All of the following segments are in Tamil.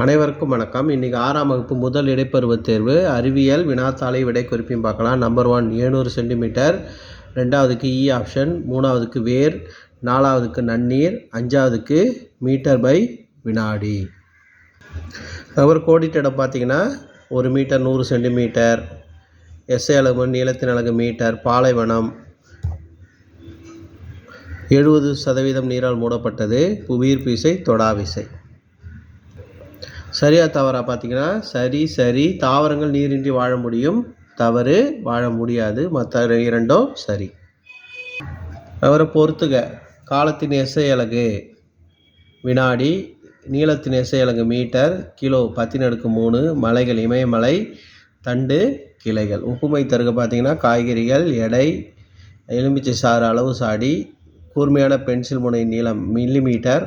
அனைவருக்கும் வணக்கம். இன்றைக்கி 6ஆம் வகுப்பு முதல் இடைப்பருவத் தேர்வு அறிவியல் வினாத்தாளை விடை குறிப்பையும் பார்க்கலாம். நம்பர் 1 700 சென்டிமீட்டர், 2வதுக்கு இ ஆப்ஷன், 3வதுக்கு வேர், 4வதுக்கு நன்னீர், 5வதுக்கு மீட்டர் பை வினாடி. அப்புறம் கோடிட்ட இடம் பார்த்திங்கன்னா 1 மீட்டர் 100 சென்டிமீட்டர், எஸ்ஐ அளவு நீளத்தின் அலகு மீட்டர், பாலைவனம் 70% நீரால் மூடப்பட்டது, புவியீர்ப்பு விசை தொடா விசை. சரியா தவறா பார்த்தீங்கன்னா சரி தாவரங்கள் நீரின்றி வாழ முடியும், தவறு வாழ முடியாது, மற்ற இரண்டும் சரி. அவரை பொறுத்துக. காலத்தின் எஸ்ஐ அலகு வினாடி, நீளத்தின் எஸ்ஐ அலகு மீட்டர், கிலோ 10⁻3, மலைகள் இமயமலை, தண்டு கிளைகள். ஒப்புமை தருக பார்த்தீங்கன்னா காய்கறிகள், எடை, எலுமிச்சை சாறு அளவு சாடி, கூர்மையான பென்சில் முனை நீளம் மில்லிமீட்டர்,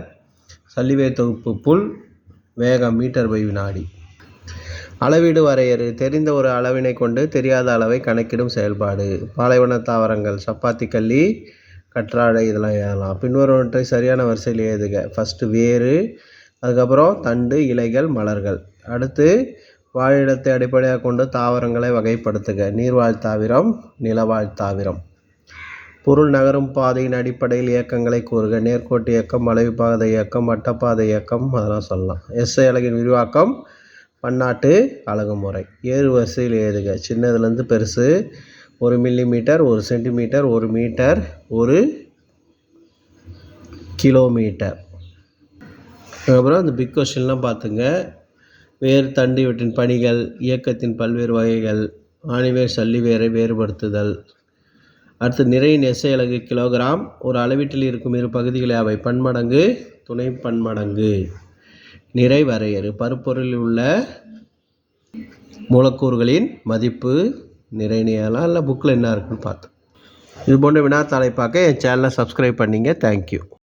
சல்லிவேர் தொகுப்பு புல், வேகம் மீட்டர் பை வினாடி. அளவீடு வரையறு. தெரிந்த ஒரு அளவினை கொண்டு தெரியாத அளவை கணக்கிடும் செயல்பாடு. பாலைவன தாவரங்கள் சப்பாத்தி கள்ளி, கற்றாழை இதெல்லாம் எழுதலாம். பின்வருவற்றை சரியான வரிசையில் எழுதுக. ஃபஸ்ட்டு வேறு, அதுக்கப்புறம் தண்டு, இலைகள், மலர்கள். அடுத்து வாழிடத்தை அடிப்படையாக கொண்டு தாவரங்களை வகைப்படுத்துக. நீர்வாழ் தாவரம், நிலவாழ் தாவரம். பொருள் நகரும் பாதையின் அடிப்படையில் இயக்கங்களை கூறுக. நேர்கோட்டு இயக்கம், வளைவுபாதை இயக்கம், வட்டப்பாதை இயக்கம், அதெல்லாம் சொல்லலாம். எஸ்ஐ அலகின் விரிவாக்கம், பன்னாட்டு அலகு முறை. ஏறு வரிசையில் எழுதுக. சின்னதுலேருந்து பெருசு. 1 மில்லிமீட்டர், 1 சென்டிமீட்டர், 1 மீட்டர், 1 கிலோமீட்டர். அதுக்கப்புறம் இந்த பிக் கொஸ்டின்லாம் பார்த்துங்க. வேர், தண்டு இவற்றின் பணிகள், இயக்கத்தின் பல்வேறு வகைகள், ஆணிவேர் சல்லிவேரை வேறுபடுத்துதல். அடுத்து நிறையின் எஸ்ஐ அலகு கிலோகிராம். ஒரு அளவீட்டில் இருக்கும் இரு பகுதிகளை அவை பன்மடங்கு, துணை பன்மடங்கு. நிறை வரையறு. பருப்பொருளில் உள்ள மூலக்கூறுகளின் மதிப்பு நிறையலாம், இல்லை புக்கில் என்ன இருக்குன்னு பார்த்தோம். இது போன்ற வினாத்தாளை பார்க்க என் சேனலை சப்ஸ்கிரைப் பண்ணிங்க. தேங்க்யூ.